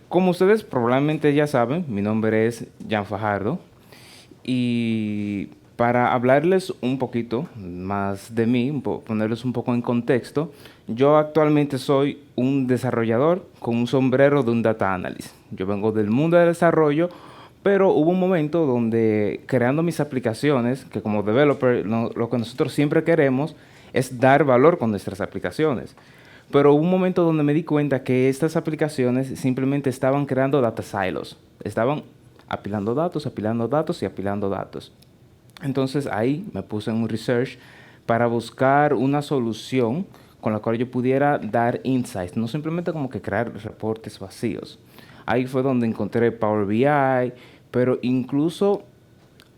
Como ustedes probablemente ya saben, mi nombre es Jan Fajardo y para hablarles un poquito más de mí, ponerles un poco en contexto, yo actualmente soy un desarrollador con un sombrero de un data analyst. Yo vengo del mundo del desarrollo, pero hubo un momento donde creando mis aplicaciones, que como developer lo que nosotros siempre queremos es dar valor con nuestras aplicaciones. Pero hubo un momento donde me di cuenta que estas aplicaciones simplemente estaban creando data silos. Estaban apilando datos y apilando datos. Entonces ahí me puse en un research para buscar una solución con la cual yo pudiera dar insights, no simplemente como que crear reportes vacíos. Ahí fue donde encontré Power BI, pero incluso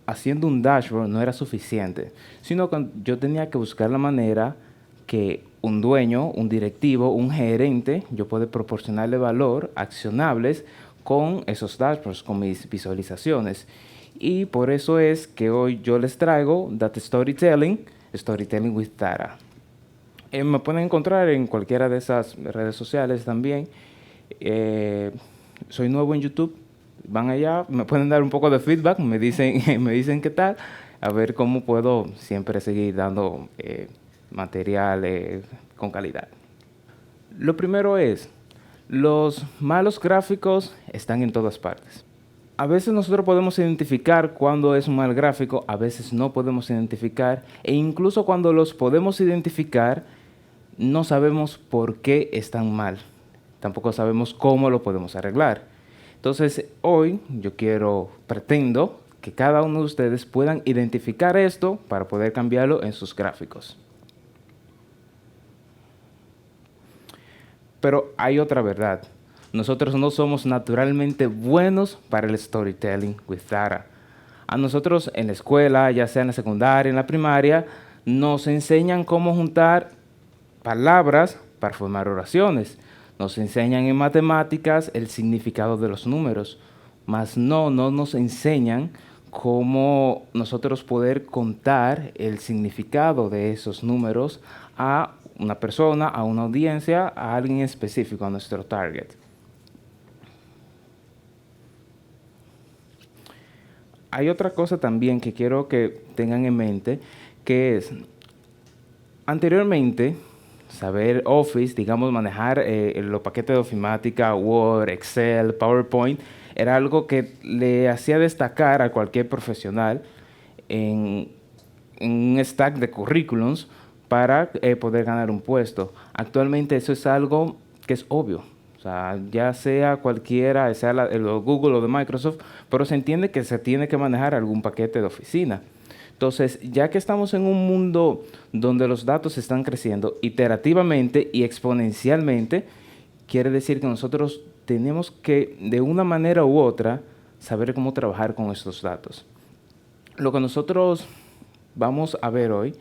haciendo un dashboard no era suficiente, sino que yo tenía que buscar la manera que un dueño, un directivo, un gerente, yo pueda proporcionarle valor, accionables, con esos dashboards, con mis visualizaciones. Y por eso es que hoy yo les traigo Data Storytelling, Storytelling with Data. Me pueden encontrar en cualquiera de esas redes sociales también. Eh, Soy nuevo en YouTube. Van allá, me pueden dar un poco de feedback, me dicen, me dicen qué tal, a ver cómo puedo siempre seguir dando material con calidad. Lo primero es, los malos gráficos están en todas partes. A veces nosotros podemos identificar cuando es un mal gráfico, a veces no podemos identificar, e incluso cuando los podemos identificar, no sabemos por qué están mal. Tampoco sabemos cómo lo podemos arreglar. Entonces, hoy pretendo que cada uno de ustedes puedan identificar esto para poder cambiarlo en sus gráficos. Pero hay otra verdad. Nosotros no somos naturalmente buenos para el storytelling with data. A nosotros en la escuela, ya sea en la secundaria, en la primaria, nos enseñan cómo juntar palabras para formar oraciones. Nos enseñan en matemáticas el significado de los números, mas no nos enseñan cómo nosotros poder contar el significado de esos números a una persona, a una audiencia, a alguien específico, a nuestro target. Hay otra cosa también que quiero que tengan en mente, que es, anteriormente, saber Office, digamos, manejar los paquetes de ofimática, Word, Excel, PowerPoint, era algo que le hacía destacar a cualquier profesional en, en un stack de currículums para poder ganar un puesto. Actualmente eso es algo que es obvio. O sea, ya sea cualquiera, sea el de Google o de Microsoft, pero se entiende que se tiene que manejar algún paquete de oficina. Entonces, ya que estamos en un mundo donde los datos están creciendo iterativamente y exponencialmente, quiere decir que nosotros tenemos que, de una manera u otra, saber cómo trabajar con estos datos. Lo que nosotros vamos a ver hoy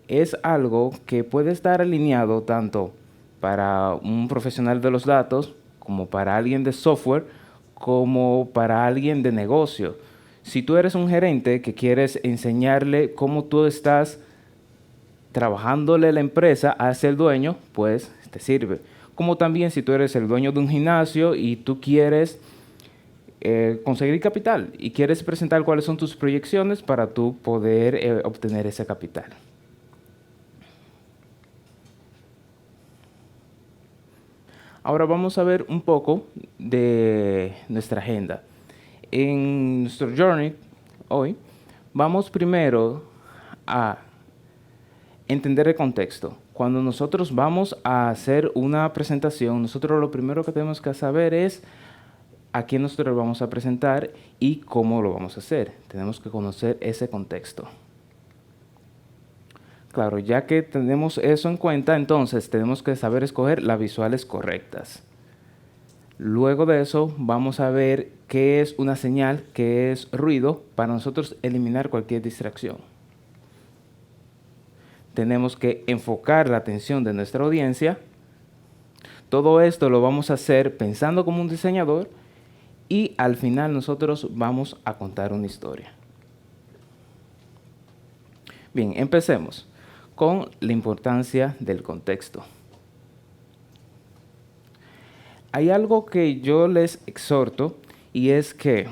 es algo que puede estar alineado tanto para un profesional de los datos, como para alguien de software, como para alguien de negocio. Si tú eres un gerente que quieres enseñarle cómo tú estás trabajándole la empresa hacia el dueño, pues te sirve. Como también si tú eres el dueño de un gimnasio y tú quieres conseguir capital y quieres presentar cuáles son tus proyecciones para tú poder obtener ese capital. Ahora vamos a ver un poco de nuestra agenda. En nuestro journey hoy vamos primero a entender el contexto. Cuando nosotros vamos a hacer una presentación, nosotros lo primero que tenemos que saber es a quién nosotros vamos a presentar y cómo lo vamos a hacer. Tenemos que conocer ese contexto. Claro, ya que tenemos eso en cuenta, entonces tenemos que saber escoger las visuales correctas. Luego de eso vamos a ver qué es una señal, qué es ruido, para nosotros eliminar cualquier distracción. Tenemos que enfocar la atención de nuestra audiencia. Todo esto lo vamos a hacer pensando como un diseñador y al final nosotros vamos a contar una historia. Bien, empecemos con la importancia del contexto. hay algo que yo les exhorto y es que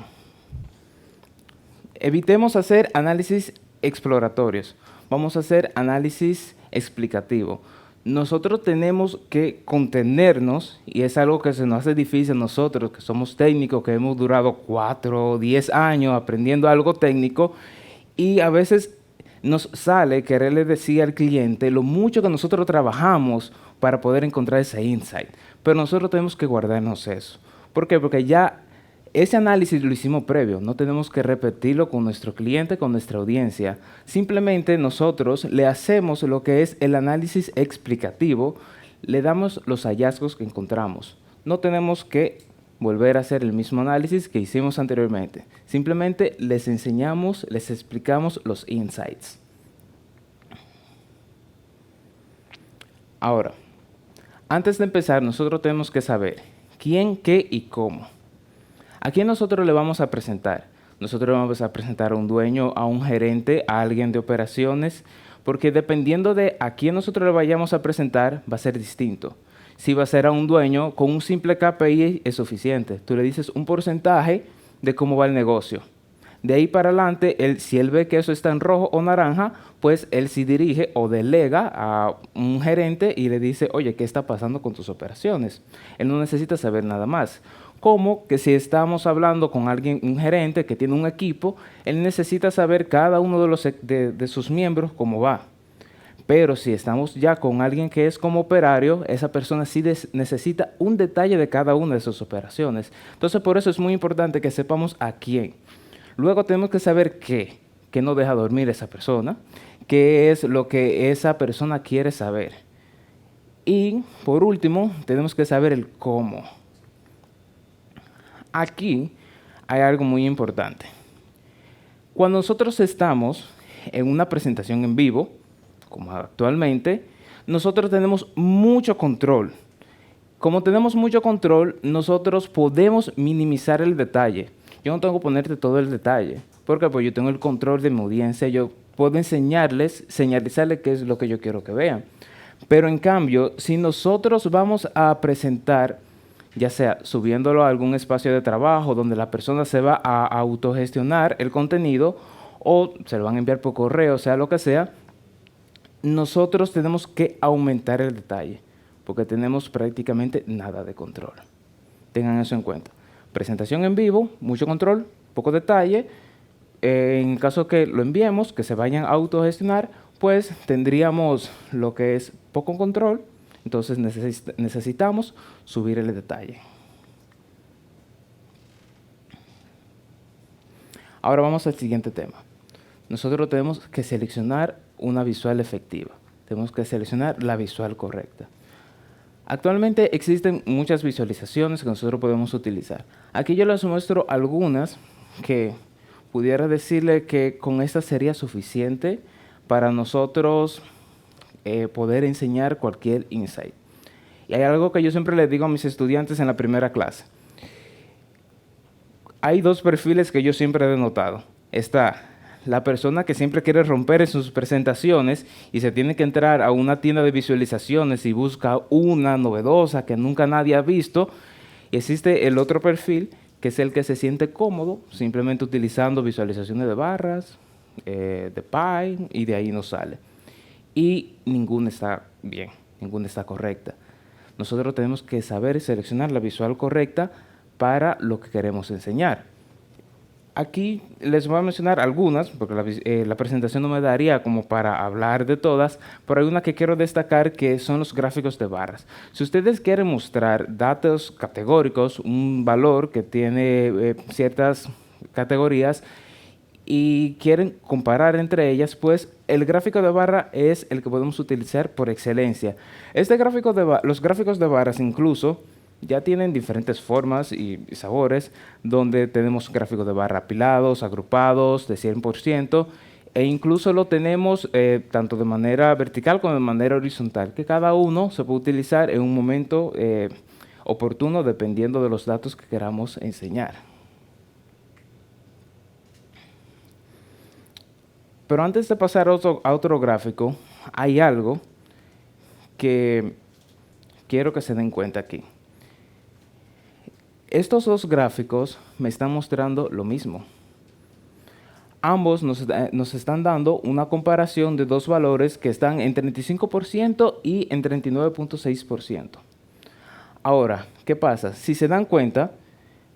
evitemos hacer análisis exploratorios, vamos a hacer análisis explicativo. Nosotros tenemos que contenernos, y es algo que se nos hace difícil a nosotros, que somos técnicos, que hemos durado 4 o 10 años aprendiendo algo técnico, y a veces nos sale quererle decir al cliente lo mucho que nosotros trabajamos para poder encontrar ese insight. Pero nosotros tenemos que guardarnos eso. ¿Por qué? Porque ya ese análisis lo hicimos previo, no tenemos que repetirlo con nuestro cliente, con nuestra audiencia. Simplemente nosotros le hacemos lo que es el análisis explicativo, le damos los hallazgos que encontramos. No tenemos que volver a hacer el mismo análisis que hicimos anteriormente. Simplemente les enseñamos, les explicamos los insights. Ahora, antes de empezar, nosotros tenemos que saber quién, qué y cómo. ¿A quién nosotros le vamos a presentar? Nosotros le vamos a presentar a un dueño, a un gerente, a alguien de operaciones, porque dependiendo de a quién nosotros le vayamos a presentar, va a ser distinto. Si va a ser a un dueño, con un simple KPI es suficiente. Tú le dices un porcentaje de cómo va el negocio. De ahí para adelante, si él ve que eso está en rojo o naranja, pues él sí dirige o delega a un gerente y le dice, oye, ¿qué está pasando con tus operaciones? Él no necesita saber nada más. Como que si estamos hablando con alguien, un gerente que tiene un equipo, él necesita saber cada uno de sus miembros cómo va. Pero si estamos ya con alguien que es como operario, esa persona sí necesita un detalle de cada una de sus operaciones. Entonces, por eso es muy importante que sepamos a quién. Luego tenemos que saber qué no deja dormir esa persona, qué es lo que esa persona quiere saber. Y, por último, tenemos que saber el cómo. Aquí hay algo muy importante. Cuando nosotros estamos en una presentación en vivo, como actualmente, nosotros tenemos mucho control. Como tenemos mucho control, nosotros podemos minimizar el detalle. Yo no tengo que ponerte todo el detalle, porque pues yo tengo el control de mi audiencia, yo puedo señalizarles qué es lo que yo quiero que vean. Pero en cambio, si nosotros vamos a presentar, ya sea subiéndolo a algún espacio de trabajo donde la persona se va a autogestionar el contenido o se lo van a enviar por correo, sea lo que sea, nosotros tenemos que aumentar el detalle porque tenemos prácticamente nada de control. Tengan eso en cuenta. Presentación en vivo, mucho control, poco detalle. En caso que lo enviemos, que se vayan a autogestionar, pues tendríamos lo que es poco control. Entonces necesitamos subir el detalle. Ahora vamos al siguiente tema. Nosotros tenemos que seleccionar una visual efectiva. Tenemos que seleccionar la visual correcta. Actualmente existen muchas visualizaciones que nosotros podemos utilizar. Aquí yo les muestro algunas que pudiera decirle que con esta sería suficiente para nosotros poder enseñar cualquier insight. Y hay algo que yo siempre les digo a mis estudiantes en la primera clase. Hay dos perfiles que yo siempre he notado. Está la persona que siempre quiere romper en sus presentaciones y se tiene que entrar a una tienda de visualizaciones y busca una novedosa que nunca nadie ha visto. Y existe el otro perfil, que es el que se siente cómodo simplemente utilizando visualizaciones de barras, de pie, y de ahí nos sale. Y ninguna está bien, ninguna está correcta. Nosotros tenemos que saber seleccionar la visual correcta para lo que queremos enseñar. Aquí les voy a mencionar algunas, porque la presentación no me daría como para hablar de todas, pero hay una que quiero destacar que son los gráficos de barras. Si ustedes quieren mostrar datos categóricos, un valor que tiene ciertas categorías y quieren comparar entre ellas, pues el gráfico de barra es el que podemos utilizar por excelencia. Los gráficos de barras incluso ya tienen diferentes formas y sabores, donde tenemos gráficos de barra apilados, agrupados, de 100%, e incluso lo tenemos tanto de manera vertical como de manera horizontal, que cada uno se puede utilizar en un momento oportuno dependiendo de los datos que queramos enseñar. Pero antes de pasar a otro gráfico, hay algo que quiero que se den cuenta aquí. Estos dos gráficos me están mostrando lo mismo. Ambos nos están dando una comparación de dos valores que están en 35% y en 39.6%. Ahora, ¿qué pasa? Si se dan cuenta,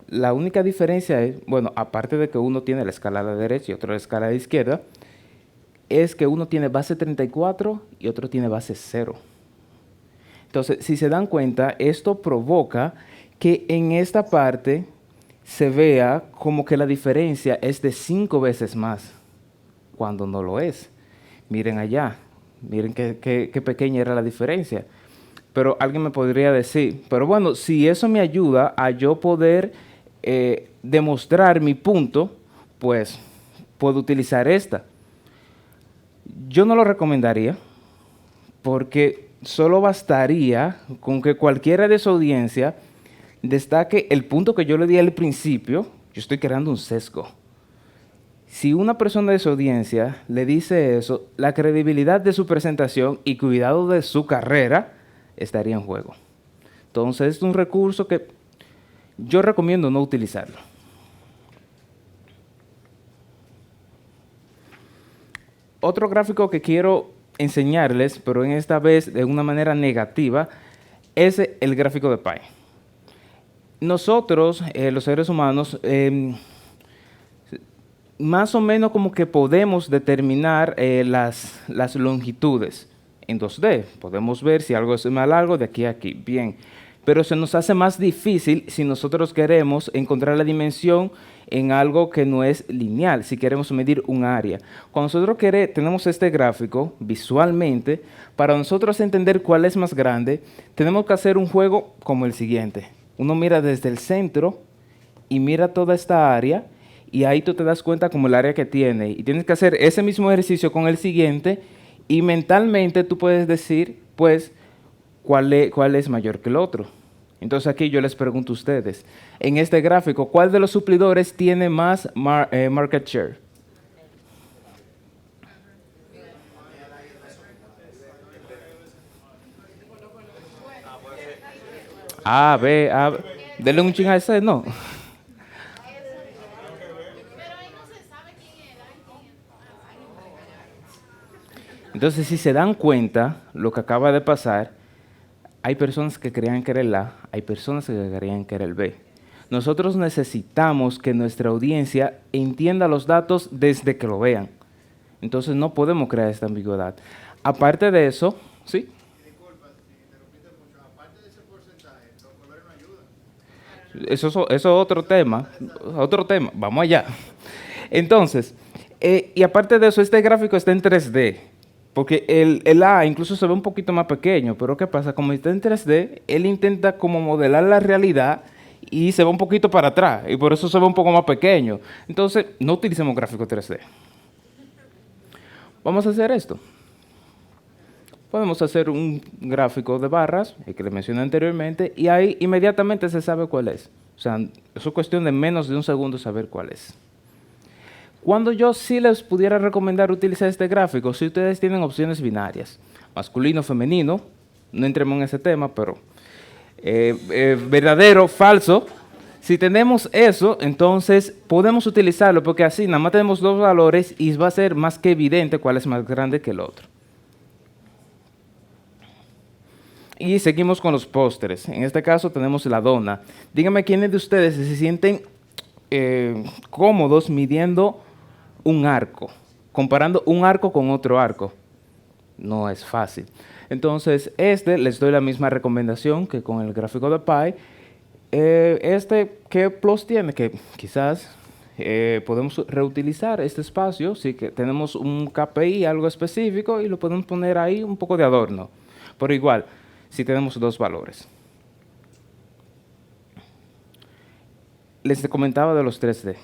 la única diferencia es, bueno, aparte de que uno tiene la escala de derecha y otro la escala de izquierda, es que uno tiene base 34 y otro tiene base 0. Entonces, si se dan cuenta, esto provoca que en esta parte se vea como que la diferencia es de 5 veces más, cuando no lo es. Miren allá, miren qué pequeña era la diferencia. Pero alguien me podría decir, pero bueno, si eso me ayuda a yo poder demostrar mi punto, pues puedo utilizar esta. Yo no lo recomendaría, porque solo bastaría con que cualquiera de su audiencia destaque el punto que yo le di al principio. Yo estoy creando un sesgo. Si una persona de su audiencia le dice eso, la credibilidad de su presentación y cuidado de su carrera estaría en juego. Entonces, es un recurso que yo recomiendo no utilizarlo. Otro gráfico que quiero enseñarles, pero en esta vez de una manera negativa, es el gráfico de Pi. Nosotros, los seres humanos, más o menos como que podemos determinar las longitudes en 2D. Podemos ver si algo es más largo de aquí a aquí. Bien, pero se nos hace más difícil si nosotros queremos encontrar la dimensión en algo que no es lineal, si queremos medir un área. Cuando nosotros tenemos este gráfico visualmente, para nosotros entender cuál es más grande, tenemos que hacer un juego como el siguiente. Uno mira desde el centro y mira toda esta área, y ahí tú te das cuenta como el área que tiene. Y tienes que hacer ese mismo ejercicio con el siguiente, y mentalmente tú puedes decir, pues, cuál es mayor que el otro. Entonces aquí yo les pregunto a ustedes, en este gráfico, ¿cuál de los suplidores tiene más market share? A, B, A, B. Denle un ching a ese, no. Entonces, si se dan cuenta, lo que acaba de pasar, hay personas que creían que era el A, hay personas que creían que era el B. Nosotros necesitamos que nuestra audiencia entienda los datos desde que lo vean. Entonces, no podemos crear esta ambigüedad. Aparte de eso, ¿sí? Eso es otro tema, vamos allá. Entonces, y aparte de eso, este gráfico está en 3D, porque el A incluso se ve un poquito más pequeño, pero ¿qué pasa? Como está en 3D, él intenta como modelar la realidad y se ve un poquito para atrás, y por eso se ve un poco más pequeño. Entonces, no utilicemos gráfico 3D. Vamos a hacer esto. Podemos hacer un gráfico de barras, el que les mencioné anteriormente, y ahí inmediatamente se sabe cuál es. O sea, es cuestión de menos de un segundo saber cuál es. Cuando yo sí les pudiera recomendar utilizar este gráfico, si ustedes tienen opciones binarias, masculino, femenino, no entremos en ese tema, pero verdadero, falso. Si tenemos eso, entonces podemos utilizarlo, porque así nada más tenemos dos valores y va a ser más que evidente cuál es más grande que el otro. Y seguimos con los pósteres. En este caso tenemos la dona. Díganme quiénes de ustedes se sienten cómodos midiendo un arco, comparando un arco con otro arco. No es fácil. Entonces, les doy la misma recomendación que con el gráfico de Pi. ¿Qué plus tiene? Que quizás podemos reutilizar este espacio, sí que tenemos un KPI, algo específico, y lo podemos poner ahí un poco de adorno. Pero igual, si tenemos dos valores. Les comentaba de los 3D.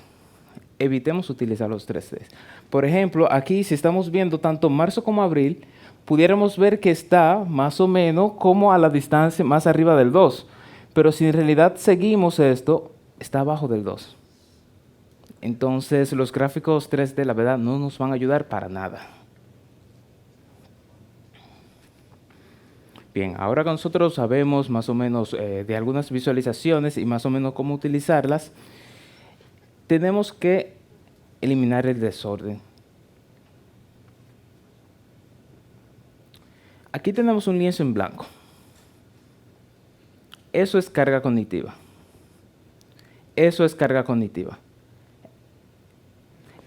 Evitemos utilizar los 3D. Por ejemplo, aquí si estamos viendo tanto marzo como abril, pudiéramos ver que está más o menos como a la distancia más arriba del 2. Pero si en realidad seguimos esto, está abajo del 2. Entonces los gráficos 3D, la verdad, no nos van a ayudar para nada. Bien, ahora que nosotros sabemos más o menos de algunas visualizaciones y más o menos cómo utilizarlas, tenemos que eliminar el desorden. Aquí tenemos un lienzo en blanco. Eso es carga cognitiva. Eso es carga cognitiva.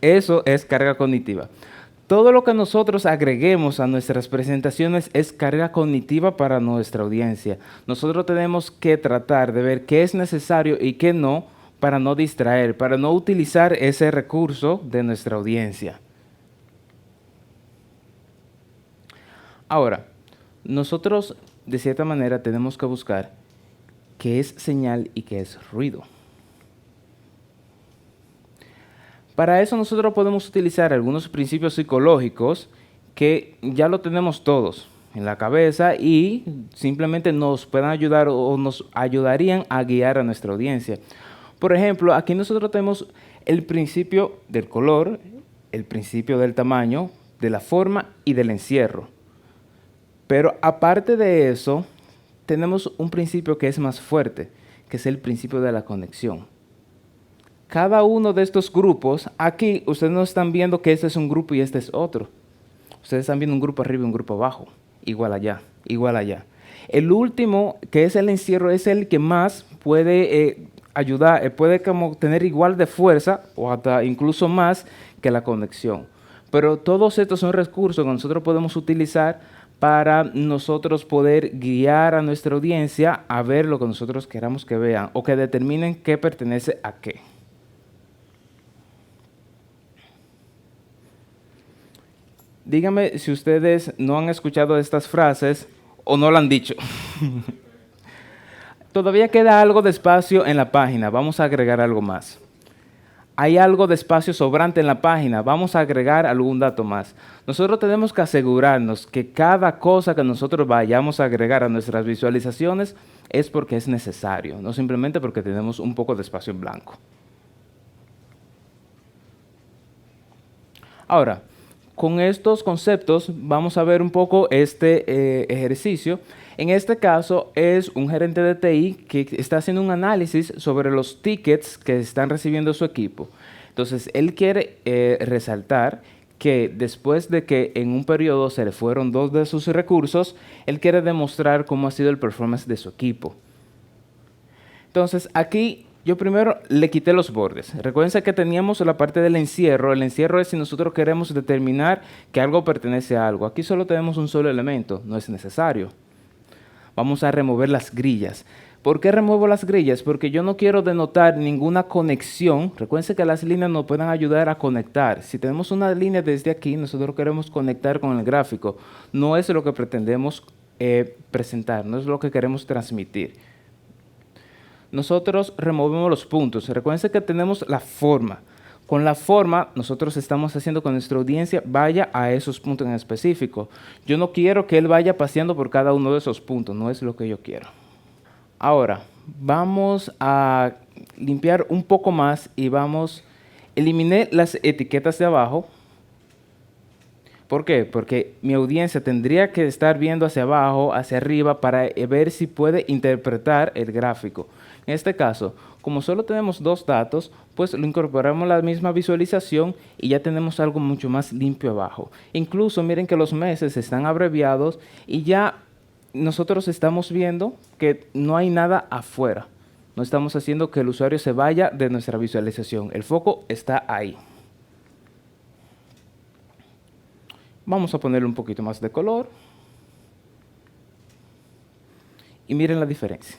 Eso es carga cognitiva. Todo lo que nosotros agreguemos a nuestras presentaciones es carga cognitiva para nuestra audiencia. Nosotros tenemos que tratar de ver qué es necesario y qué no para no distraer, para no utilizar ese recurso de nuestra audiencia. Ahora, nosotros de cierta manera tenemos que buscar qué es señal y qué es ruido. Para eso nosotros podemos utilizar algunos principios psicológicos que ya lo tenemos todos en la cabeza y simplemente nos pueden ayudar o nos ayudarían a guiar a nuestra audiencia. Por ejemplo, aquí nosotros tenemos el principio del color, el principio del tamaño, de la forma y del encierro. Pero aparte de eso, tenemos un principio que es más fuerte, que es el principio de la conexión. Cada uno de estos grupos, aquí ustedes no están viendo que este es un grupo y este es otro. Ustedes están viendo un grupo arriba y un grupo abajo, igual allá, igual allá. El último, que es el encierro, es el que más puede ayudar, puede como tener igual de fuerza o hasta incluso más que la conexión. Pero todos estos son recursos que nosotros podemos utilizar para nosotros poder guiar a nuestra audiencia a ver lo que nosotros queramos que vean o que determinen qué pertenece a qué. Díganme si ustedes no han escuchado estas frases o no lo han dicho. Todavía queda algo de espacio en la página, vamos a agregar algo más. Hay algo de espacio sobrante en la página, vamos a agregar algún dato más. Nosotros tenemos que asegurarnos que cada cosa que nosotros vayamos a agregar a nuestras visualizaciones es porque es necesario, no simplemente porque tenemos un poco de espacio en blanco. Ahora, con estos conceptos vamos a ver un poco este ejercicio. En este caso es un gerente de TI que está haciendo un análisis sobre los tickets que están recibiendo su equipo. Entonces, él quiere resaltar que después de que en un periodo se le fueron 2 de sus recursos, él quiere demostrar cómo ha sido el performance de su equipo. Entonces, aquí yo primero le quité los bordes. Recuerden que teníamos la parte del encierro. El encierro es si nosotros queremos determinar que algo pertenece a algo. Aquí solo tenemos un solo elemento, no es necesario. Vamos a remover las grillas. ¿Por qué remuevo las grillas? Porque yo no quiero denotar ninguna conexión. Recuerden que las líneas nos pueden ayudar a conectar. Si tenemos una línea desde aquí, nosotros queremos conectar con el gráfico. No es lo que pretendemos presentar, no es lo que queremos transmitir. Nosotros removemos los puntos. Recuerden que tenemos la forma. Con la forma, nosotros estamos haciendo que nuestra audiencia vaya a esos puntos en específico. Yo no quiero que él vaya paseando por cada uno de esos puntos, no es lo que yo quiero. Ahora, vamos a limpiar un poco más y eliminé las etiquetas de abajo. ¿Por qué? Porque mi audiencia tendría que estar viendo hacia abajo, hacia arriba, para ver si puede interpretar el gráfico. En este caso, como solo tenemos 2 datos, pues lo incorporamos a la misma visualización y ya tenemos algo mucho más limpio abajo. Incluso miren que los meses están abreviados y ya nosotros estamos viendo que no hay nada afuera. No estamos haciendo que el usuario se vaya de nuestra visualización. El foco está ahí. Vamos a ponerle un poquito más de color. Y miren la diferencia.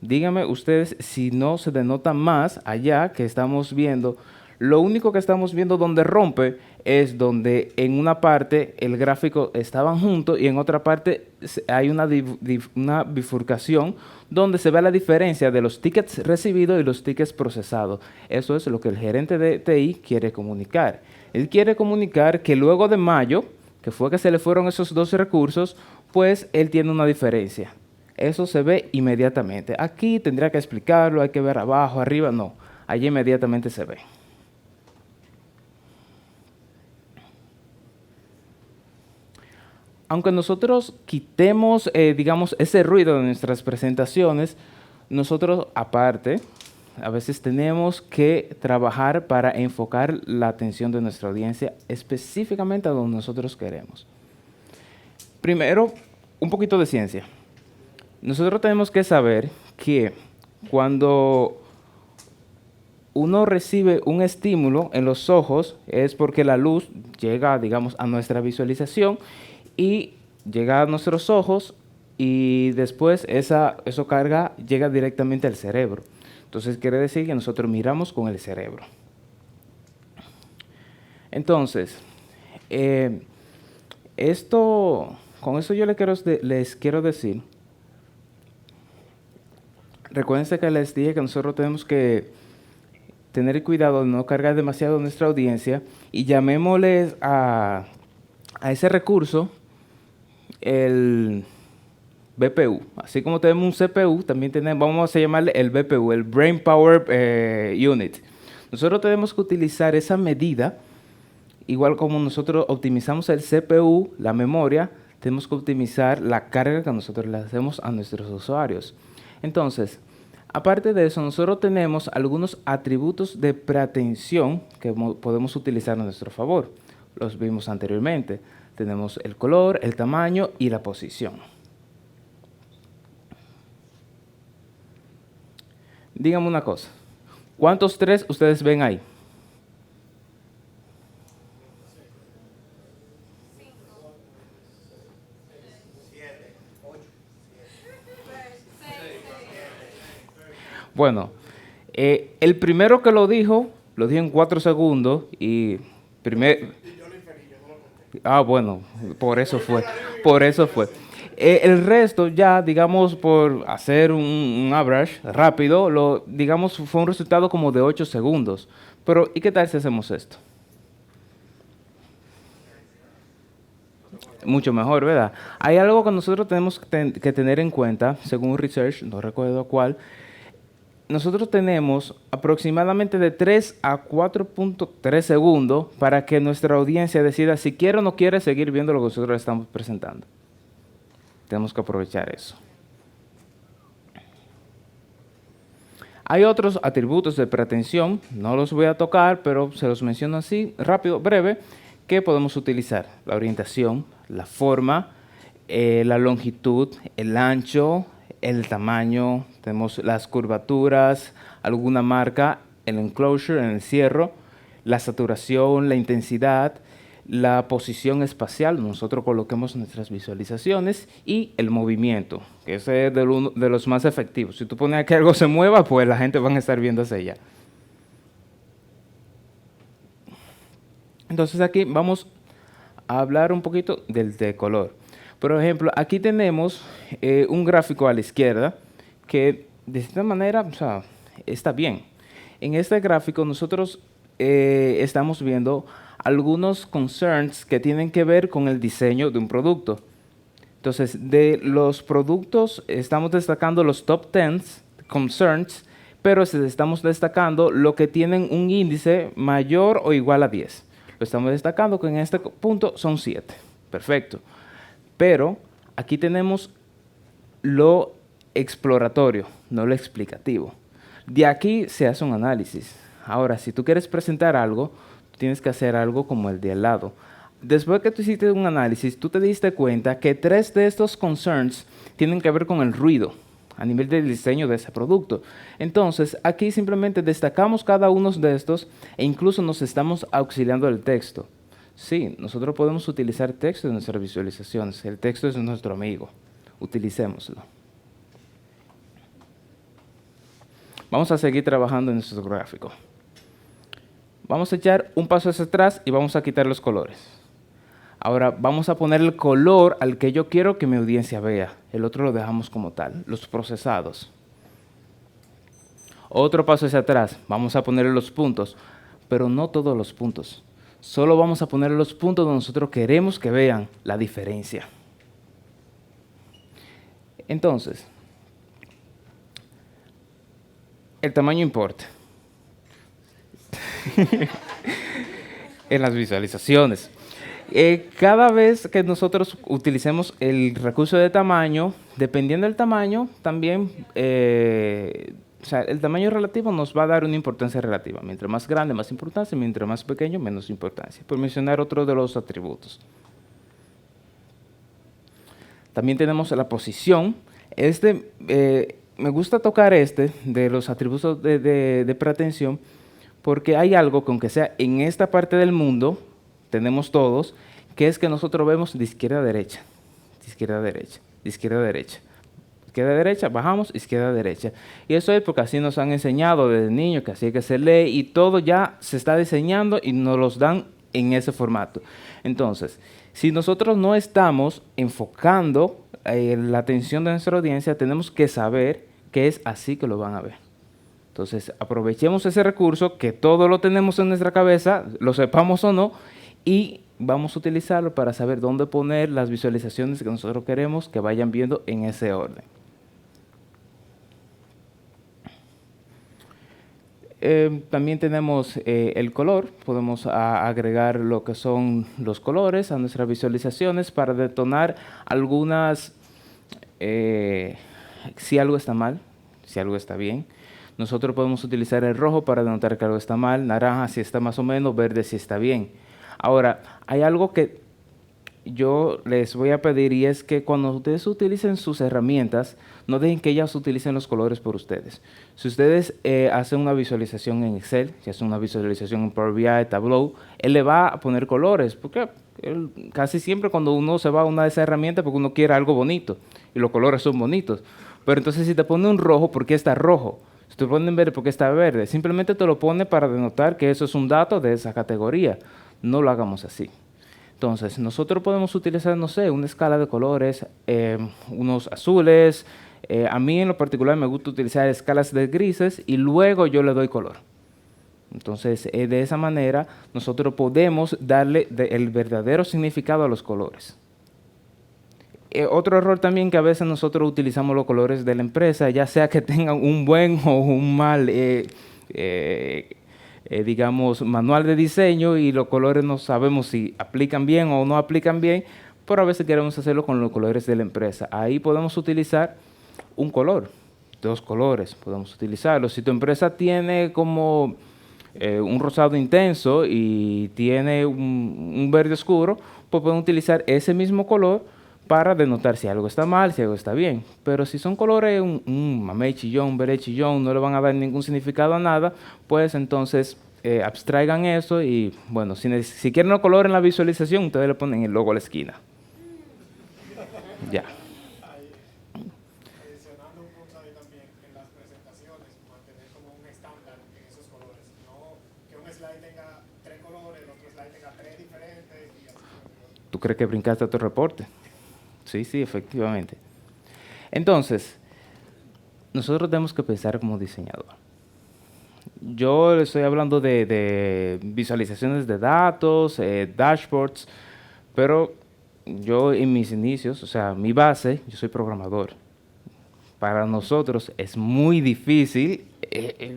Díganme ustedes si no se denota más allá que estamos viendo. Lo único que estamos viendo donde rompe es donde en una parte el gráfico estaban juntos y en otra parte hay una bifurcación donde se ve la diferencia de los tickets recibidos y los tickets procesados. Eso es lo que el gerente de TI quiere comunicar. Él quiere comunicar que luego de mayo, que fue que se le fueron esos 2 recursos, pues él tiene una diferencia. Eso se ve inmediatamente. Aquí tendría que explicarlo, hay que ver abajo, arriba, no. Allí inmediatamente se ve. aunque nosotros quitemos, digamos, ese ruido de nuestras presentaciones, nosotros aparte, a veces tenemos que trabajar para enfocar la atención de nuestra audiencia específicamente a donde nosotros queremos. Primero, un poquito de ciencia. Nosotros tenemos que saber que cuando uno recibe un estímulo en los ojos es porque la luz llega, digamos, a nuestra visualización y llega a nuestros ojos y después eso carga llega directamente al cerebro. Entonces quiere decir que nosotros miramos con el cerebro. Entonces, con eso yo les quiero decir, recuérdense que les dije que nosotros tenemos que tener cuidado de no cargar demasiado nuestra audiencia y llamémosles a ese recurso el BPU. Así como tenemos un CPU, también vamos a llamarle el BPU, el Brain Power Unit. Nosotros tenemos que utilizar esa medida, igual como nosotros optimizamos el CPU, la memoria, tenemos que optimizar la carga que nosotros le hacemos a nuestros usuarios. Entonces, aparte de eso, nosotros tenemos algunos atributos de preatención que podemos utilizar a nuestro favor. Los vimos anteriormente. Tenemos el color, el tamaño y la posición. Díganme una cosa. ¿Cuántos 3 ustedes ven ahí? Bueno, el primero que lo dijo en 4 segundos y bueno, por eso fue. El resto ya, digamos, por hacer un average rápido, digamos, fue un resultado como de 8 segundos. Pero, ¿y qué tal si hacemos esto? Mucho mejor, ¿verdad? Hay algo que nosotros tenemos que tener en cuenta, según research, no recuerdo cuál. Nosotros tenemos aproximadamente de 3 a 4.3 segundos para que nuestra audiencia decida si quiere o no quiere seguir viendo lo que nosotros le estamos presentando. Tenemos que aprovechar eso. Hay otros atributos de preatención, no los voy a tocar, pero se los menciono así, rápido, breve, que podemos utilizar. La orientación, la forma, la longitud, el ancho, el tamaño, tenemos las curvaturas, alguna marca, el enclosure, en el cierre, la saturación, la intensidad, la posición espacial, nosotros coloquemos nuestras visualizaciones, y el movimiento, que ese es de los más efectivos. Si tú pones que algo se mueva, pues la gente va a estar viendo hacia allá. Entonces aquí vamos a hablar un poquito del de color. Por ejemplo, aquí tenemos un gráfico a la izquierda que de esta manera, o sea, está bien. En este gráfico nosotros estamos viendo algunos concerns que tienen que ver con el diseño de un producto. Entonces, de los productos estamos destacando los top 10 concerns, pero estamos destacando lo que tienen un índice mayor o igual a 10. Lo estamos destacando que en este punto son 7. Perfecto. Pero aquí tenemos lo exploratorio, no lo explicativo. De aquí se hace un análisis. Ahora, si tú quieres presentar algo, tienes que hacer algo como el de al lado. Después que tú hiciste un análisis, tú te diste cuenta que 3 de estos concerns tienen que ver con el ruido a nivel del diseño de ese producto. Entonces, aquí simplemente destacamos cada uno de estos e incluso nos estamos auxiliando del texto. Sí, nosotros podemos utilizar texto en nuestras visualizaciones. El texto es nuestro amigo. Utilicémoslo. Vamos a seguir trabajando en nuestro gráfico. Vamos a echar un paso hacia atrás y vamos a quitar los colores. Ahora vamos a poner el color al que yo quiero que mi audiencia vea. El otro lo dejamos como tal, los procesados. Otro paso hacia atrás, vamos a poner los puntos, pero no todos los puntos. Solo vamos a poner los puntos donde nosotros queremos que vean la diferencia. Entonces, el tamaño importa. En las visualizaciones. Cada vez que nosotros utilicemos el recurso de tamaño, dependiendo del tamaño, también, o sea, el tamaño relativo nos va a dar una importancia relativa. Mientras más grande, más importancia, mientras más pequeño, menos importancia. Por mencionar otro de los atributos. También tenemos la posición. Me gusta tocar de los atributos de preatención, porque hay algo que aunque sea en esta parte del mundo, tenemos todos, que es que nosotros vemos de izquierda a derecha, de izquierda a derecha, de izquierda a derecha. Izquierda a derecha, bajamos, izquierda a derecha. Y eso es porque así nos han enseñado desde niños que así es que se lee y todo ya se está diseñando y nos los dan en ese formato. Entonces, si nosotros no estamos enfocando la atención de nuestra audiencia, tenemos que saber que es así que lo van a ver. Entonces, aprovechemos ese recurso, que todo lo tenemos en nuestra cabeza, lo sepamos o no, y vamos a utilizarlo para saber dónde poner las visualizaciones que nosotros queremos que vayan viendo en ese orden. También tenemos el color, podemos agregar lo que son los colores a nuestras visualizaciones para detonar algunas, si algo está mal, si algo está bien. Nosotros podemos utilizar el rojo para denotar que algo está mal, naranja si está más o menos, verde si está bien. Ahora, hay algo que yo les voy a pedir y es que cuando ustedes utilicen sus herramientas, no dejen que ellas utilicen los colores por ustedes. Si ustedes hacen una visualización en Excel, si hacen una visualización en Power BI, Tableau, él le va a poner colores, porque casi siempre cuando uno se va a una de esas herramientas porque uno quiere algo bonito y los colores son bonitos. Pero entonces si te pone un rojo, ¿por qué está rojo? Si te pone en verde, ¿por qué está verde? Simplemente te lo pone para denotar que eso es un dato de esa categoría. No lo hagamos así. Entonces, nosotros podemos utilizar, no sé, una escala de colores, unos azules. A mí en lo particular me gusta utilizar escalas de grises y luego yo le doy color. Entonces, de esa manera, nosotros podemos darle el verdadero significado a los colores. Otro error también que a veces nosotros utilizamos los colores de la empresa, ya sea que tengan un buen o un mal digamos, manual de diseño y los colores no sabemos si aplican bien o no aplican bien, pero a veces queremos hacerlo con los colores de la empresa. Ahí podemos utilizar un color, 2 colores, podemos utilizarlo. Si tu empresa tiene como un rosado intenso y tiene un verde oscuro, pues pueden utilizar ese mismo color para denotar si algo está mal, si algo está bien. Pero si son colores, un mamey chillón, un verde chillón, no le van a dar ningún significado a nada, pues entonces abstraigan eso y, bueno, si quieren los colores en la visualización, ustedes le ponen el logo a la esquina. Ya. Adicionando un punto ahí también, en las presentaciones, mantener como un estándar en esos colores. No que un slide tenga 3 colores, el otro slide tenga 3 diferentes y así. ¿Tú crees que brincaste a tu reporte? Sí, sí, efectivamente. Entonces, nosotros tenemos que pensar como diseñador. Yo le estoy hablando de visualizaciones de datos, dashboards, pero yo en mis inicios, o sea, mi base, yo soy programador. Para nosotros es muy difícil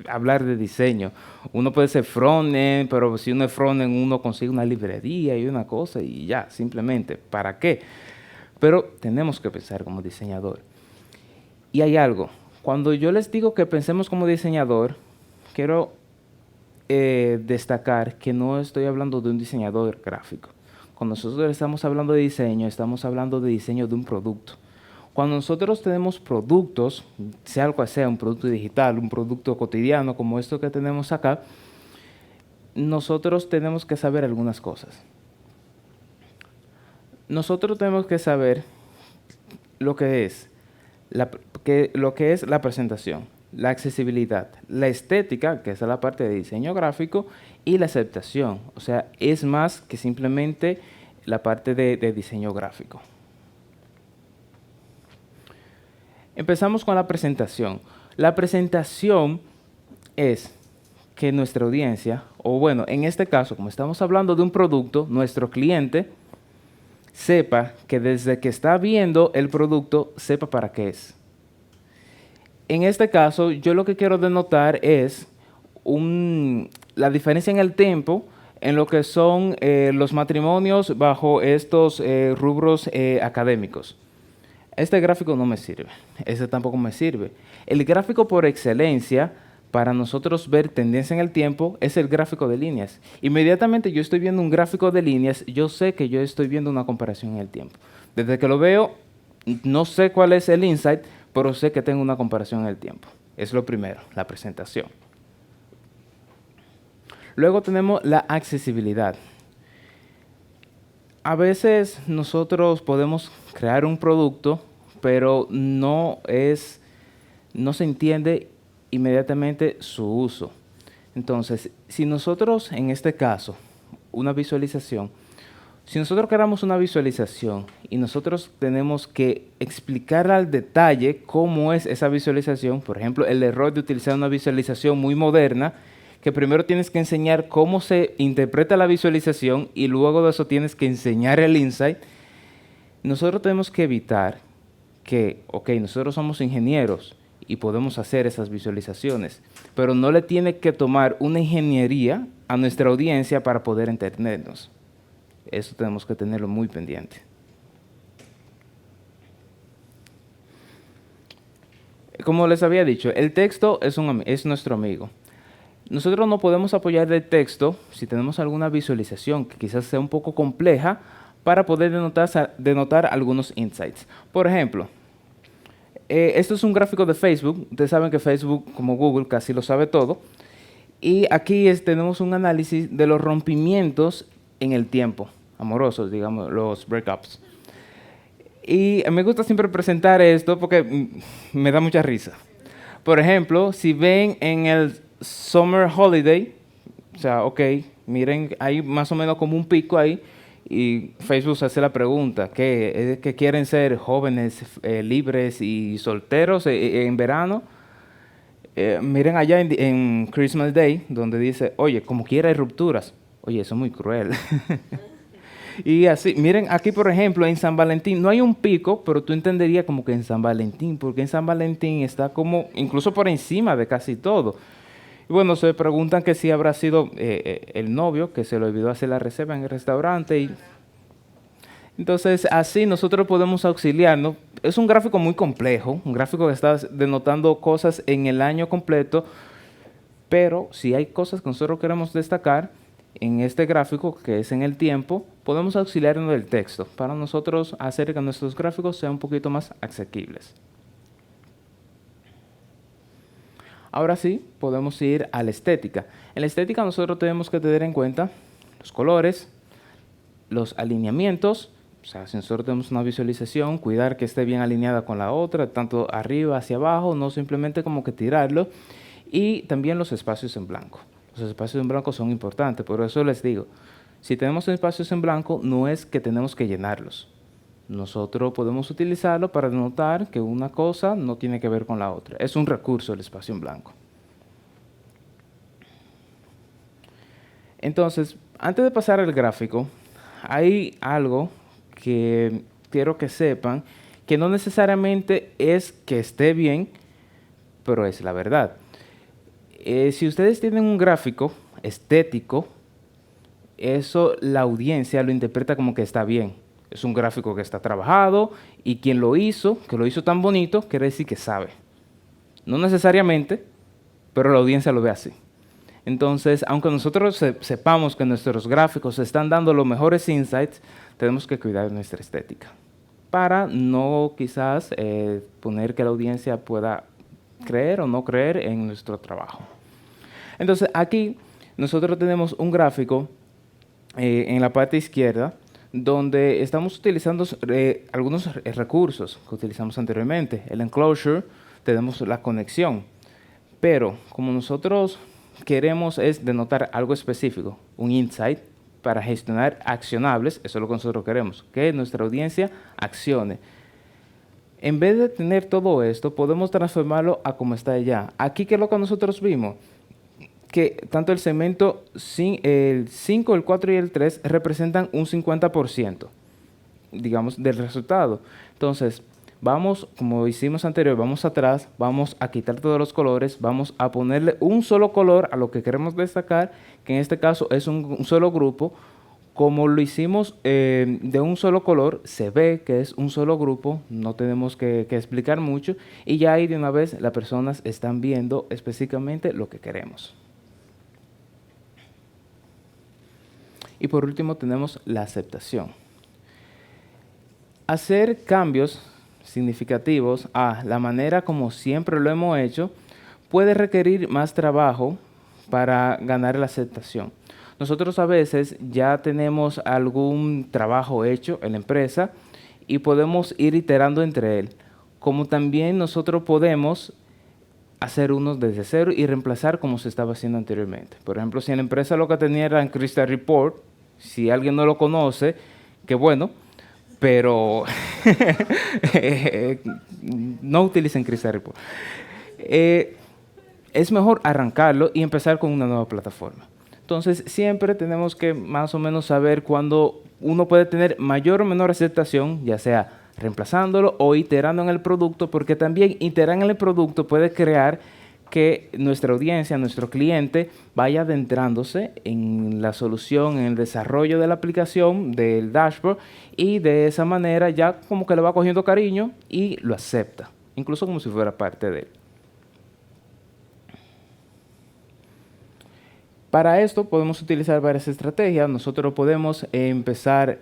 hablar de diseño. Uno puede ser frontend, pero si uno es frontend, uno consigue una librería y una cosa y ya, simplemente. ¿Para qué? Pero tenemos que pensar como diseñador. Y hay algo. Cuando yo les digo que pensemos como diseñador, quiero destacar que no estoy hablando de un diseñador gráfico. Cuando nosotros estamos hablando de diseño, estamos hablando de diseño de un producto. Cuando nosotros tenemos productos, sea cual sea, un producto digital, un producto cotidiano como esto que tenemos acá, nosotros tenemos que saber algunas cosas. Nosotros tenemos que saber lo que es la presentación, la accesibilidad, la estética, que es la parte de diseño gráfico, y la aceptación. O sea, es más que simplemente la parte de diseño gráfico. Empezamos con la presentación. La presentación es que nuestra audiencia, o bueno, en este caso, como estamos hablando de un producto, nuestro cliente sepa que desde que está viendo el producto, sepa para qué es. En este caso, yo lo que quiero denotar es la diferencia en el tiempo en lo que son los matrimonios bajo estos rubros académicos. Este gráfico no me sirve, ese tampoco me sirve. El gráfico por excelencia para nosotros ver tendencia en el tiempo es el gráfico de líneas. Inmediatamente yo estoy viendo un gráfico de líneas, yo sé que yo estoy viendo una comparación en el tiempo. Desde que lo veo, no sé cuál es el insight, pero sé que tengo una comparación en el tiempo. Es lo primero, la presentación. Luego tenemos la accesibilidad. A veces nosotros podemos crear un producto, pero no se entiende inmediatamente su uso. Entonces, si nosotros, en este caso, si nosotros creamos una visualización y nosotros tenemos que explicar al detalle cómo es esa visualización, por ejemplo, el error de utilizar una visualización muy moderna, que primero tienes que enseñar cómo se interpreta la visualización y luego de eso tienes que enseñar el insight. Nosotros tenemos que evitar que, nosotros somos ingenieros y podemos hacer esas visualizaciones, pero no le tiene que tomar una ingeniería a nuestra audiencia para poder entendernos. Eso tenemos que tenerlo muy pendiente. Como les había dicho, el texto es nuestro amigo. Nosotros no podemos apoyar el texto si tenemos alguna visualización que quizás sea un poco compleja para poder denotar algunos insights. Por ejemplo, esto es un gráfico de Facebook. Ustedes saben que Facebook, como Google, casi lo sabe todo. Y aquí tenemos un análisis de los rompimientos en el tiempo, amorosos, digamos, los breakups. Y me gusta siempre presentar esto porque me da mucha risa. Por ejemplo, si ven en el Summer Holiday, o sea, miren, hay más o menos como un pico ahí, y Facebook se hace la pregunta, ¿qué quieren ser jóvenes, libres y solteros en verano? Miren allá en Christmas Day, donde dice, oye, como quiera hay rupturas. Oye, eso es muy cruel. Y así, miren, aquí por ejemplo, en San Valentín, no hay un pico, pero tú entenderías como que en San Valentín, porque en San Valentín está como incluso por encima de casi todo. Y bueno, se preguntan que si habrá sido el novio que se le olvidó hacer la reserva en el restaurante. Y entonces, así nosotros podemos auxiliarnos. Es un gráfico muy complejo, un gráfico que está denotando cosas en el año completo, pero si hay cosas que nosotros queremos destacar en este gráfico, que es en el tiempo, podemos auxiliarnos del texto para nosotros hacer que nuestros gráficos sean un poquito más asequibles. Ahora sí, podemos ir a la estética. En la estética nosotros tenemos que tener en cuenta los colores, los alineamientos. O sea, si nosotros tenemos una visualización, cuidar que esté bien alineada con la otra, tanto arriba hacia abajo, no simplemente como que tirarlo. Y también los espacios en blanco. Los espacios en blanco son importantes, por eso les digo, si tenemos espacios en blanco, no es que tenemos que llenarlos. Nosotros podemos utilizarlo para denotar que una cosa no tiene que ver con la otra. Es un recurso el espacio en blanco. Entonces, antes de pasar al gráfico, hay algo que quiero que sepan, que no necesariamente es que esté bien, pero es la verdad. Si ustedes tienen un gráfico estético, eso la audiencia lo interpreta como que está bien. Es un gráfico que está trabajado y quien lo hizo, que lo hizo tan bonito, quiere decir que sabe. No necesariamente, pero la audiencia lo ve así. Entonces, aunque nosotros sepamos que nuestros gráficos están dando los mejores insights, tenemos que cuidar de nuestra estética para no quizás poner que la audiencia pueda creer o no creer en nuestro trabajo. Entonces, aquí nosotros tenemos un gráfico en la parte izquierda donde estamos utilizando algunos recursos que utilizamos anteriormente. El enclosure, tenemos la conexión, pero como nosotros queremos es denotar algo específico, un insight para gestionar accionables, eso es lo que nosotros queremos, que nuestra audiencia accione. En vez de tener todo esto, podemos transformarlo a como está allá. Aquí, ¿qué es lo que nosotros vimos? Que tanto el segmento el 5, el 4 y el 3 representan un 50%, digamos, del resultado. Entonces, vamos, como hicimos anterior, vamos atrás, vamos a quitar todos los colores, vamos a ponerle un solo color a lo que queremos destacar, que en este caso es un solo grupo. Como lo hicimos de un solo color, se ve que es un solo grupo, no tenemos que explicar mucho, y ya ahí de una vez las personas están viendo específicamente lo que queremos. Y por último tenemos la aceptación. Hacer cambios significativos a la manera como siempre lo hemos hecho puede requerir más trabajo para ganar la aceptación. Nosotros a veces ya tenemos algún trabajo hecho en la empresa y podemos ir iterando entre él. Como también nosotros podemos hacer unos desde cero y reemplazar como se estaba haciendo anteriormente. Por ejemplo, si en la empresa lo que tenía era en Crystal Report, si alguien no lo conoce, qué bueno, pero no utilicen Crystal Report. Es mejor arrancarlo y empezar con una nueva plataforma. Entonces, siempre tenemos que más o menos saber cuándo uno puede tener mayor o menor aceptación, ya sea reemplazándolo o iterando en el producto, porque también iterar en el producto puede crear que nuestra audiencia, nuestro cliente, vaya adentrándose en la solución, en el desarrollo de la aplicación, del dashboard, y de esa manera ya como que le va cogiendo cariño y lo acepta, incluso como si fuera parte de él. Para esto podemos utilizar varias estrategias. Nosotros podemos empezar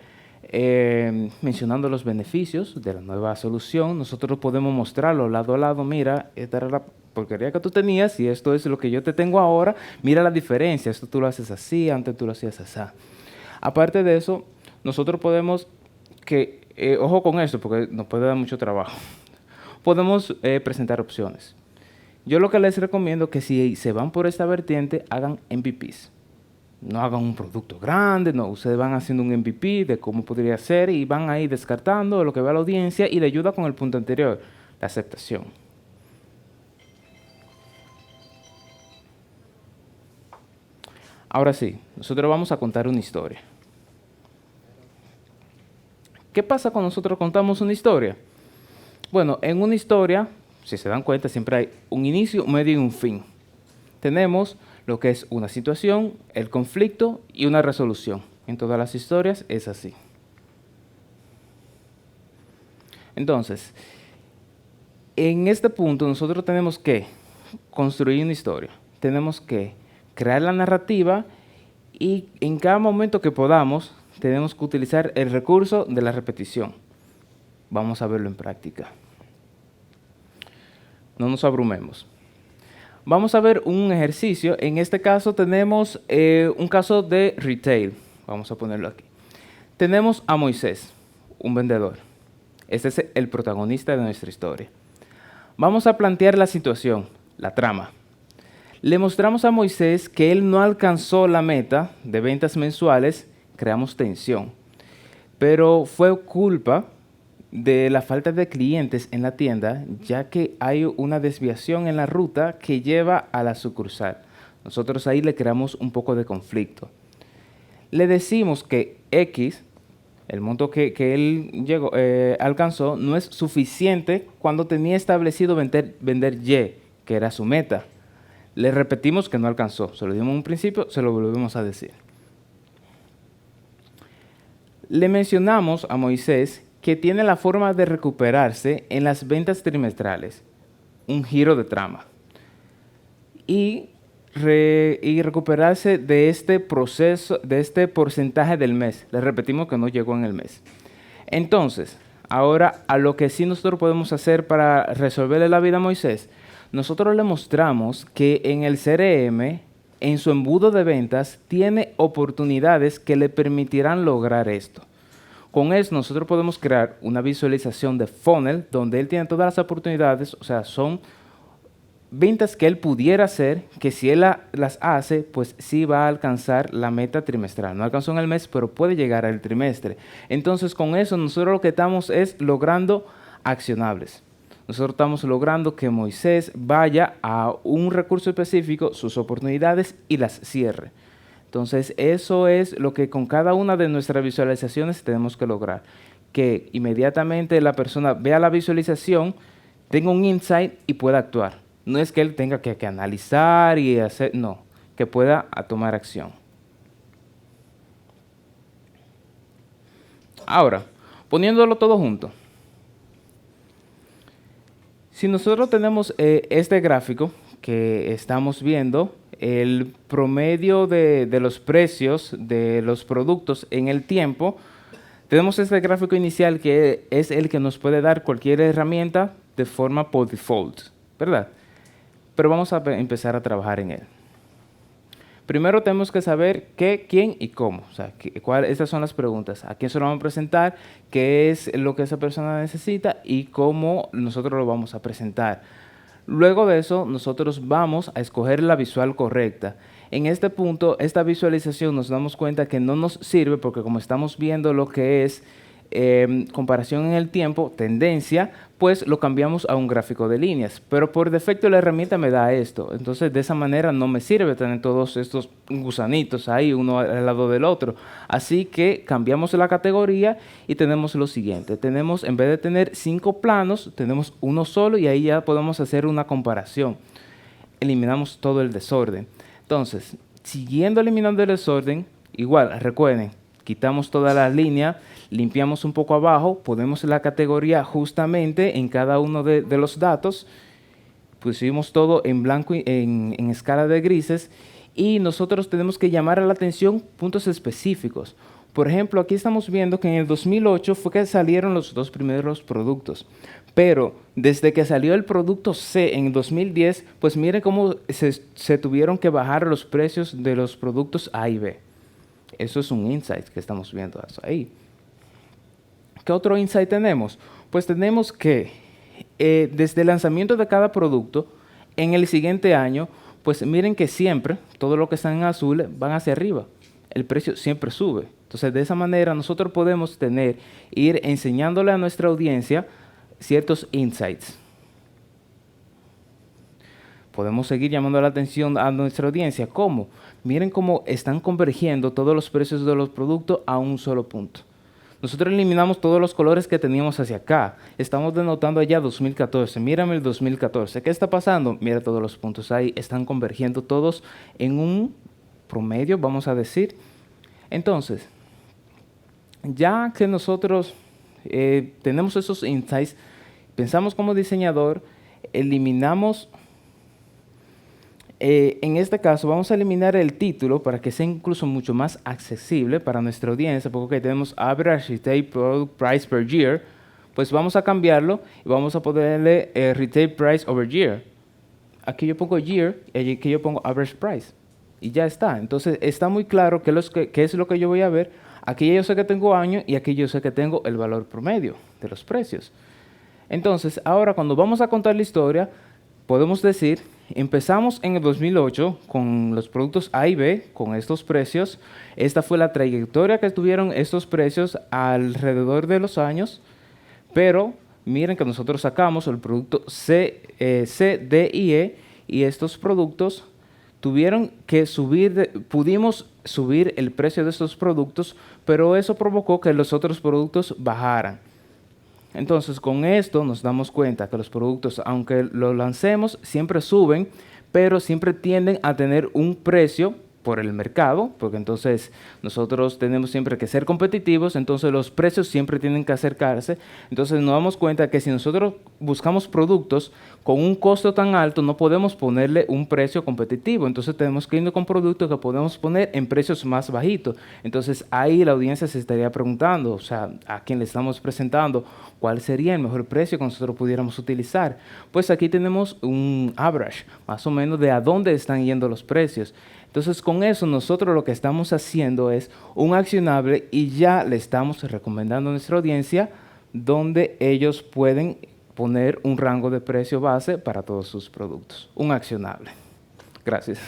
mencionando los beneficios de la nueva solución. Nosotros podemos mostrarlo lado a lado. Mira, esta era la porquería que tú tenías y esto es lo que yo te tengo ahora. Mira la diferencia. Esto tú lo haces así, antes tú lo hacías así. Aparte de eso, nosotros podemos, ojo con esto porque nos puede dar mucho trabajo, podemos presentar opciones. Yo lo que les recomiendo es que si se van por esta vertiente, hagan MVPs. No hagan un producto grande, no, ustedes van haciendo un MVP de cómo podría ser y van ahí descartando lo que ve a la audiencia y le ayuda con el punto anterior, la aceptación. Ahora sí, nosotros vamos a contar una historia. ¿Qué pasa cuando nosotros contamos una historia? Bueno, en una historia, si se dan cuenta, siempre hay un inicio, un medio y un fin. Tenemos lo que es una situación, el conflicto y una resolución. En todas las historias es así. Entonces, en este punto nosotros tenemos que construir una historia. Tenemos que crear la narrativa y en cada momento que podamos tenemos que utilizar el recurso de la repetición. Vamos a verlo en práctica. No nos abrumemos. Vamos a ver un ejercicio. En este caso tenemos un caso de retail. Vamos a ponerlo aquí. Tenemos a Moisés, un vendedor. Este es el protagonista de nuestra historia. Vamos a plantear la situación, la trama. Le mostramos a Moisés que él no alcanzó la meta de ventas mensuales, creamos tensión. Pero fue culpa de la falta de clientes en la tienda, ya que hay una desviación en la ruta que lleva a la sucursal. Nosotros ahí le creamos un poco de conflicto. Le decimos que X, el monto que él alcanzó, no es suficiente cuando tenía establecido vender Y, que era su meta. Le repetimos que no alcanzó. Se lo dimos en un principio, se lo volvemos a decir. Le mencionamos a Moisés que tiene la forma de recuperarse en las ventas trimestrales, un giro de trama, y recuperarse de este proceso, de este porcentaje del mes. Le repetimos que no llegó en el mes. Entonces, ahora a lo que sí nosotros podemos hacer para resolverle la vida a Moisés, nosotros le mostramos que en el CRM, en su embudo de ventas, tiene oportunidades que le permitirán lograr esto. Con eso nosotros podemos crear una visualización de funnel donde él tiene todas las oportunidades, o sea, son ventas que él pudiera hacer, que si él las hace, pues sí va a alcanzar la meta trimestral. No alcanzó en el mes, pero puede llegar al trimestre. Entonces, con eso nosotros lo que estamos es logrando accionables. Nosotros estamos logrando que Moisés vaya a un recurso específico, sus oportunidades y las cierre. Entonces, eso es lo que con cada una de nuestras visualizaciones tenemos que lograr. que inmediatamente la persona vea la visualización, tenga un insight y pueda actuar. No es que él tenga que analizar y hacer, no, que pueda tomar acción. Ahora, poniéndolo todo junto. Si nosotros tenemos este gráfico que estamos viendo, el promedio de los precios de los productos en el tiempo, tenemos este gráfico inicial que es el que nos puede dar cualquier herramienta de forma por default, ¿verdad? Pero vamos a empezar a trabajar en él. Primero tenemos que saber qué, quién y cómo. O sea, estas son las preguntas. ¿A quién se lo vamos a presentar? ¿Qué es lo que esa persona necesita? Y cómo nosotros lo vamos a presentar. Luego de eso, nosotros vamos a escoger la visual correcta. En este punto, esta visualización nos damos cuenta que no nos sirve porque como estamos viendo lo que es comparación en el tiempo, tendencia, pues lo cambiamos a un gráfico de líneas. Pero por defecto la herramienta me da esto. Entonces, de esa manera no me sirve tener todos estos gusanitos ahí, uno al lado del otro. Así que cambiamos la categoría y tenemos lo siguiente. Tenemos, en vez de tener 5 planos, tenemos uno solo y ahí ya podemos hacer una comparación. Eliminamos todo el desorden. Entonces, siguiendo eliminando el desorden, igual, recuerden, quitamos toda la línea, limpiamos un poco abajo, ponemos la categoría justamente en cada uno de los datos, pusimos todo en blanco, en escala de grises, y nosotros tenemos que llamar a la atención puntos específicos. Por ejemplo, aquí estamos viendo que en el 2008 fue que salieron los 2 primeros productos, pero desde que salió el producto C en el 2010, pues miren cómo se tuvieron que bajar los precios de los productos A y B. Eso es un insight que estamos viendo ahí. ¿Qué otro insight tenemos? Pues tenemos que desde el lanzamiento de cada producto, en el siguiente año, pues miren que siempre, todo lo que está en azul van hacia arriba. El precio siempre sube. Entonces, de esa manera nosotros podemos ir enseñándole a nuestra audiencia ciertos insights. Podemos seguir llamando la atención a nuestra audiencia. ¿Cómo? Miren cómo están convergiendo todos los precios de los productos a un solo punto. Nosotros eliminamos todos los colores que teníamos hacia acá. Estamos denotando allá 2014. Mírame el 2014. ¿Qué está pasando? Mira todos los puntos ahí. Están convergiendo todos en un promedio, vamos a decir. Entonces, ya que nosotros tenemos esos insights, pensamos como diseñador, eliminamos... en este caso vamos a eliminar el título para que sea incluso mucho más accesible para nuestra audiencia, porque tenemos Average Retail Product Price per Year, pues vamos a cambiarlo y vamos a ponerle Retail Price over Year. Aquí yo pongo Year y aquí yo pongo Average Price y ya está. Entonces está muy claro qué es lo que yo voy a ver. Aquí yo sé que tengo año y aquí yo sé que tengo el valor promedio de los precios. Entonces ahora cuando vamos a contar la historia, podemos decir... Empezamos en el 2008 con los productos A y B, con estos precios. Esta fue la trayectoria que tuvieron estos precios alrededor de los años. Pero miren que nosotros sacamos el producto C, D y E. Y estos productos tuvieron que pudimos subir el precio de estos productos, pero eso provocó que los otros productos bajaran. Entonces, con esto nos damos cuenta que los productos, aunque los lancemos, siempre suben, pero siempre tienden a tener un precio por el mercado, porque entonces nosotros tenemos siempre que ser competitivos, entonces los precios siempre tienen que acercarse. Entonces nos damos cuenta que si nosotros buscamos productos con un costo tan alto, no podemos ponerle un precio competitivo. Entonces tenemos que irnos con productos que podemos poner en precios más bajitos. Entonces ahí la audiencia se estaría preguntando, o sea, a quien le estamos presentando, ¿cuál sería el mejor precio que nosotros pudiéramos utilizar? Pues aquí tenemos un average, más o menos de a dónde están yendo los precios. Entonces, con eso nosotros lo que estamos haciendo es un accionable y ya le estamos recomendando a nuestra audiencia donde ellos pueden poner un rango de precio base para todos sus productos. Un accionable. Gracias.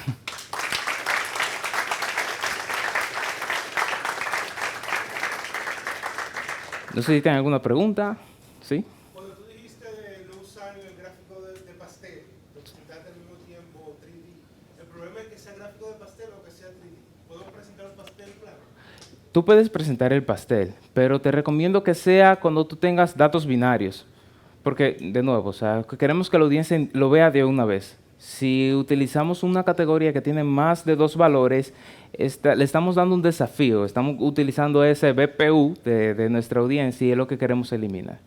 No sé si tienen alguna pregunta. ¿Sí? Cuando tú dijiste de no usar el gráfico de pastel, lo presentaste al mismo tiempo 3D. El problema es que sea gráfico de pastel o que sea 3D. ¿Puedo presentar un pastel plano? tú puedes presentar el pastel, pero te recomiendo que sea cuando tú tengas datos binarios. Porque, de nuevo, o sea, queremos que la audiencia lo vea de una vez. Si utilizamos una categoría que tiene más de dos valores, le estamos dando un desafío. Estamos utilizando ese BPU de nuestra audiencia y es lo que queremos eliminar.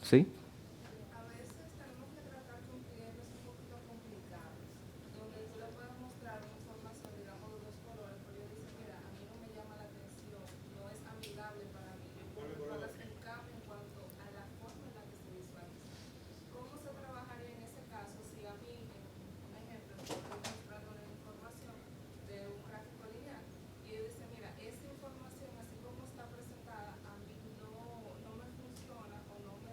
¿Sí? A veces tenemos que tratar con clientes un poquito complicados, donde tú le puedes mostrar una información, digamos, de dos colores, pero ellos dicen, mira, a mí no me llama la atención, no es amigable para mí, yo puedo hacer un cambio en cuanto a la forma en la que se visualiza. ¿Cómo se trabajaría en ese caso si a mí, un ejemplo, estoy mostrando una información de un gráfico lineal y ellos dicen, mira, esa información así como está presentada a mí no me funciona o no me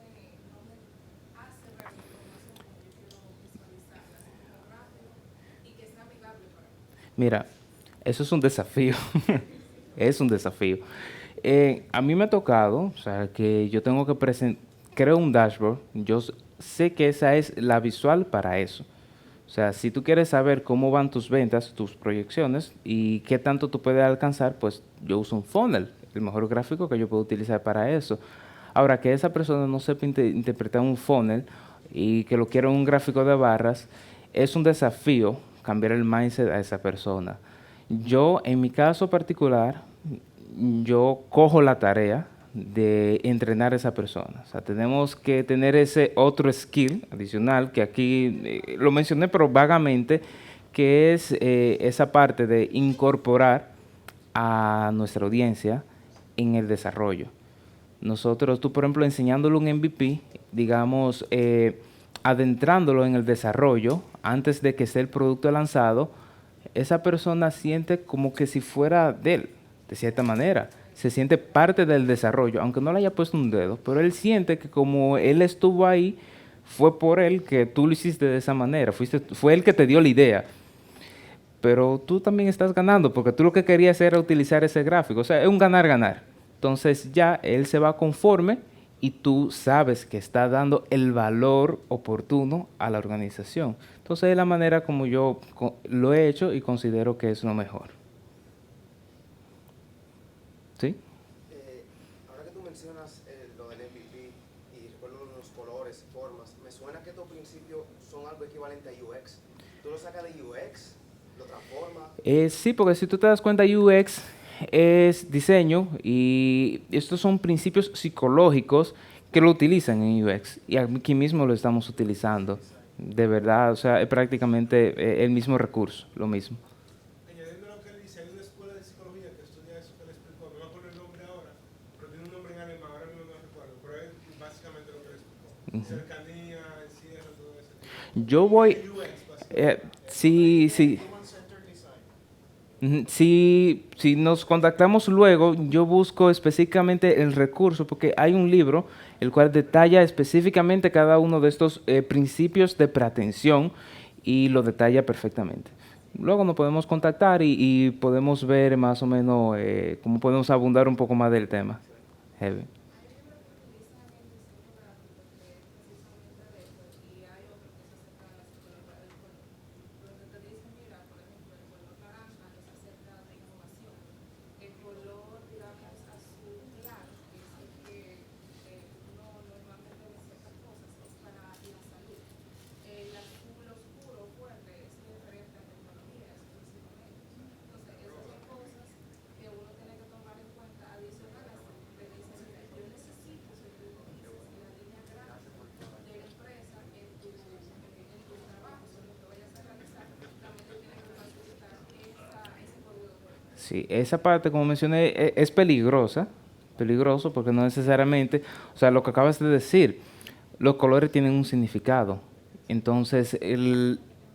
hace ver la información como yo quiero visualizarla, así como rápido y que sea amigable para mí? Mira, eso es un desafío. Es un desafío. A mí me ha tocado, o sea, que yo tengo que creo un dashboard. Sé que esa es la visual para eso. O sea, si tú quieres saber cómo van tus ventas, tus proyecciones y qué tanto tú puedes alcanzar, pues yo uso un funnel, el mejor gráfico que yo puedo utilizar para eso. Ahora, que esa persona no sepa interpretar un funnel y que lo quiera en un gráfico de barras, es un desafío cambiar el mindset a esa persona. Yo, en mi caso particular, yo cojo la tarea de entrenar a esa persona. O sea, tenemos que tener ese otro skill adicional que aquí lo mencioné, pero vagamente, que es esa parte de incorporar a nuestra audiencia en el desarrollo. Nosotros, tú por ejemplo, enseñándole un MVP, digamos, adentrándolo en el desarrollo antes de que esté el producto lanzado, esa persona siente como que si fuera de él, de cierta manera. Se siente parte del desarrollo, aunque no le haya puesto un dedo, pero él siente que como él estuvo ahí, fue por él que tú lo hiciste de esa manera, fue él que te dio la idea. Pero tú también estás ganando, porque tú lo que querías era utilizar ese gráfico. O sea, es un ganar-ganar. Entonces ya él se va conforme y tú sabes que está dando el valor oportuno a la organización. Entonces es la manera como yo lo he hecho y considero que es lo mejor. ¿Sí? Ahora que tú mencionas lo del MVP y recuerdo los colores, formas, me suena que estos principios son algo equivalente a UX. Tú lo sacas de UX, lo transformas. Sí, porque si tú te das cuenta, UX es diseño y estos son principios psicológicos que lo utilizan en UX y aquí mismo lo estamos utilizando. De verdad, o sea, es prácticamente el mismo recurso, lo mismo. Añadiendo lo que él dice, hay una escuela de psicología que estudia eso que él explicó. No me acuerdo el nombre ahora, pero tiene un nombre en alemán, ahora mismo no lo recuerdo, pero es básicamente lo que él explicó. Cercanía, encierro, todo eso. Yo voy, UX, básicamente. sí. Human Centered Design. Si nos contactamos luego, yo busco específicamente el recurso, porque hay un libro el cual detalla específicamente cada uno de estos principios de preatención y lo detalla perfectamente. Luego nos podemos contactar y podemos ver más o menos cómo podemos abundar un poco más del tema. Heavy. Hay libros que utilizan el diseño gráfico, que es precisamente de eso, y hay otros que se acercan a la psicología del color, donde te dicen, mira, por ejemplo, el color naranja es acerca de innovación, el color, digamos, azul claro, que es el que uno normalmente ve ciertas cosas, es para la salud. El azul oscuro, fuerte, es referente a tecnología exclusivamente. Entonces, esas son cosas que uno tiene que tomar en cuenta adicionales. Te dicen, mira, yo necesito, si tú dices, la línea gráfica de la empresa en tu trabajo, en lo que vayas a realizar, también te tiene que facilitar ese código de color. Sí, esa parte, como mencioné, es peligroso porque no necesariamente, o sea, lo que acabas de decir, los colores tienen un significado. Entonces,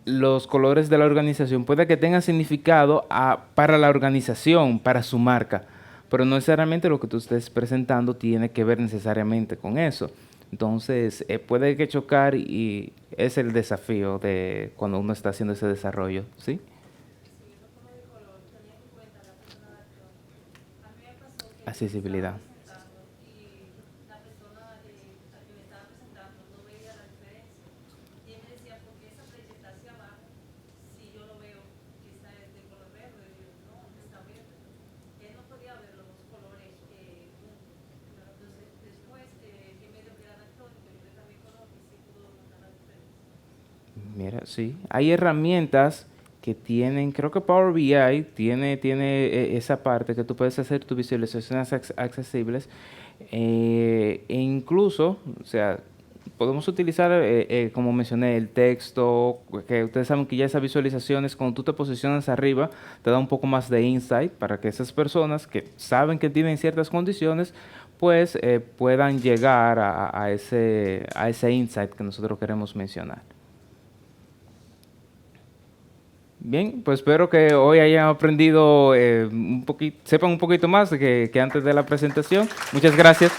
los colores de la organización puede que tengan significado para la organización, para su marca, pero no necesariamente lo que tú estés presentando tiene que ver necesariamente con eso. Entonces, puede que chocar y es el desafío de cuando uno está haciendo ese desarrollo, ¿sí? Sí, eso como de color, tenía en cuenta la persona de acción. A mí me pasó que yo estaba Accesibilidad. presentando y la persona a quien me estaba presentando no veía la diferencia. Y él me decía, ¿por qué esa flecha está hacia abajo si yo lo veo que está de color verde? Y yo, no, está verde. Él no podía ver Sí, hay herramientas que tienen, creo que Power BI tiene esa parte que tú puedes hacer tus visualizaciones accesibles e incluso, o sea, podemos utilizar, como mencioné, el texto, que ustedes saben que ya esas visualizaciones, cuando tú te posicionas arriba, te da un poco más de insight para que esas personas que saben que tienen ciertas condiciones, pues puedan llegar a ese insight que nosotros queremos mencionar. Bien, pues espero que hoy hayan aprendido un poquito, sepan un poquito más que antes de la presentación. Muchas gracias.